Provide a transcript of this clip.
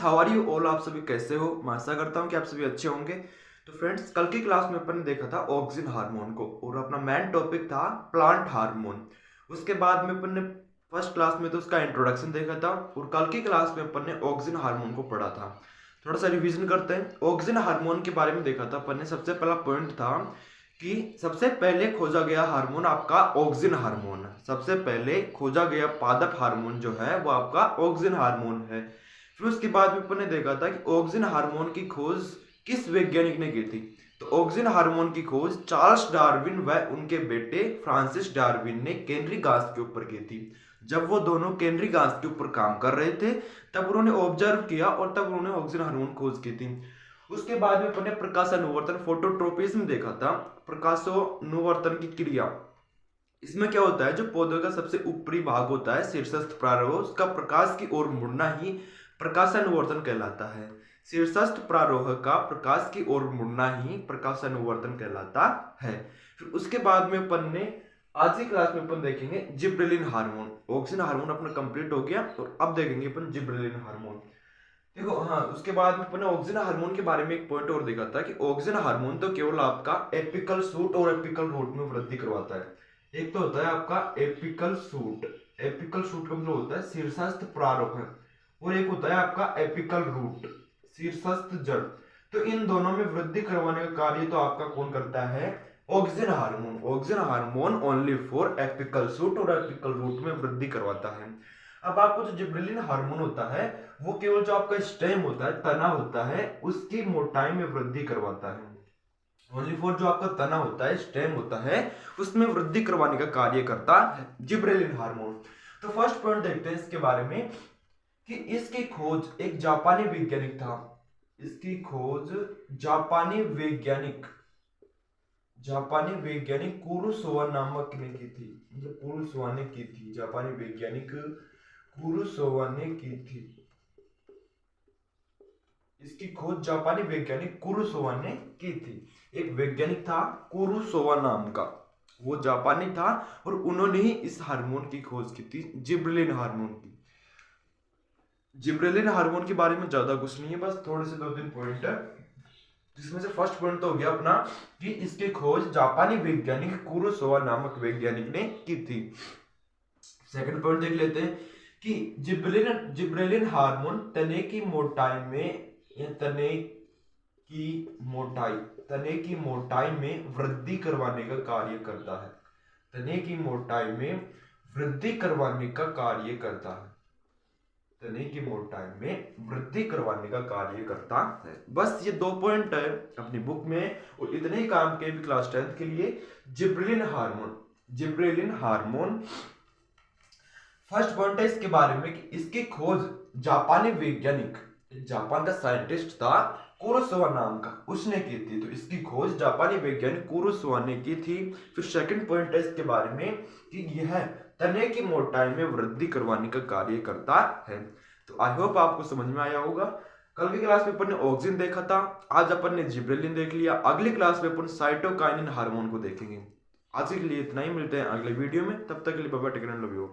How are you all, आप सभी कैसे हो। मैं आशा करता हूँ कि आप सभी अच्छे होंगे। तो फ्रेंड्स, कल की क्लास में अपन ने देखा था ऑक्सिन हार्मोन को और अपना मेन टॉपिक था प्लांट हार्मोन। उसके बाद में अपन ने फर्स्ट क्लास में तो उसका इंट्रोडक्शन देखा था और कल की क्लास में अपन ने ऑक्सिन हार्मोन को पढ़ा था। थोड़ा सा रिवीजन करते हैं। ऑक्सिन हार्मोन के बारे में देखा था अपन ने। सबसे पहला पॉइंट था कि सबसे पहले खोजा गया हार्मोन आपका ऑक्सिन हार्मोन है। सबसे पहले खोजा गया पादप हार्मोन जो है वो आपका ऑक्सिन हार्मोन है। फिर उसके बाद में अपन ने देखा था कि ऑक्सिन हार्मोन की खोज किस वैज्ञानिक ने की थी। तो ऑक्सिन हार्मोन की खोज चार्ल्स डार्विन व उनके बेटे फ्रांसिस डार्विन ने केनरी घास के ऊपर की थी। जब वो दोनों केनरी घास के ऊपर काम कर रहे थे तब उन्होंने ऑब्जर्व किया और तब उन्होंने ऑक्सिन हार्मोन खोज की थी। उसके बाद में अपन ने प्रकाशानुवर्तन फोटोट्रोपिज्म देखा था। प्रकाशानुवर्तन की क्रिया, इसमें क्या होता है, जो पौधे का सबसे ऊपरी भाग होता है शीर्षस्थ प्रारोह, उसका प्रकाश की ओर मुड़ना ही प्रकाशानुवर्तन कहलाता है। शीर्षस्थ प्रारोह का प्रकाश की ओर मुड़ना ही प्रकाशानुवर्तन कहलाता है। फिर उसके बाद में अपन ने आज की क्लास में अपन देखेंगे जिब्रेलिन हार्मोन। ऑक्सिन हार्मोन अपना कंप्लीट हो गया और अब देखेंगे अपन जिब्रेलिन हार्मोन। देखो हाँ, उसके बाद में अपन ने ऑक्सिन हार्मोन के बारे में एक पॉइंट और देखा था कि ऑक्सिन हार्मोन तो केवल आपका एपिकल शूट और एपिकल रूट में वृद्धि करवाता है। एक तो होता है आपका एपिकल शूट। एपिकल शूट का मतलब होता है शीर्षस्थ प्रारोह, और एक होता है आपका एपिकल रूट, शीर्षस्थ जड़। तो इन दोनों में वृद्धि करवाने का कार्य तो आपका कौन करता है, auxin hormone. Auxin hormone only for apical shoot और एपिकल रूट में वृद्धि करवाता है। अब आपको जो जिब्रेलिन हार्मोन होता है वो केवल जो आपका स्टेम होता है, तना होता है, उसकी मोटाई में वृद्धि करवाता है। ओनली फॉर जो आपका तना होता है, स्टेम होता है, उसमें वृद्धि करवाने का कार्य करता है जिब्रेलिन हार्मोन। तो फर्स्ट पॉइंट देखते हैं इसके बारे में कि इसकी खोज एक जापानी वैज्ञानिक था। इसकी खोज जापानी वैज्ञानिक कुरोसावा नामक ने की थी। मतलब कुरोसावा ने की थी, जापानी वैज्ञानिक कुरोसावा ने की थी। इसकी खोज जापानी वैज्ञानिक कुरोसावा ने की थी। एक वैज्ञानिक था कुरोसावा नाम का, वो जापानी था और उन्होंने ही इस हार्मोन की खोज की थी, जिब्रेलिन हार्मोन की। जिब्रेलिन हार्मोन के बारे में ज्यादा कुछ नहीं है, बस थोड़े से 2-3 पॉइंट है, जिसमें से फर्स्ट पॉइंट तो हो गया अपना कि इसकी खोज जापानी वैज्ञानिक कुरोसावा नामक वैज्ञानिक ने की थी। सेकंड पॉइंट देख लेते हैं कि जिब्रेलिन हार्मोन तने की मोटाई में वृद्धि करवाने का कार्य करता है। तने की मोटाई में वृद्धि करवाने का कार्य करता है। तने की मोटाई में वृद्धि करवाने का कार्य करता है। बस ये 2 पॉइंट है अपनी बुक में और इतने ही काम के भी क्लास 10th के लिए। जिब्रेलिन हार्मोन फर्स्ट पॉइंट है इसके बारे में कि इसकी खोज जापानी वैज्ञानिक, जापान का साइंटिस्ट था कुरोसावा नाम का, उसने की थी। तो इसकी खोज जापानी वैज्ञानिक कुरोसावा ने की थी। फिर सेकंड पॉइंट है इसके बारे में कि यह तने की मोटाई में वृद्धि करवाने का कार्य करता है। तो आई होप आपको समझ में आया होगा। कल की क्लास में अपन ने ऑक्सिन देखा था, आज अपन ने जिब्रेलिन देख लिया। अगली क्लास में अपन साइटोकाइनिन हार्मोन को देखेंगे। आज के लिए इतना ही, मिलते हैं अगले वीडियो में। तब तक के लिए bye bye, take care and love you.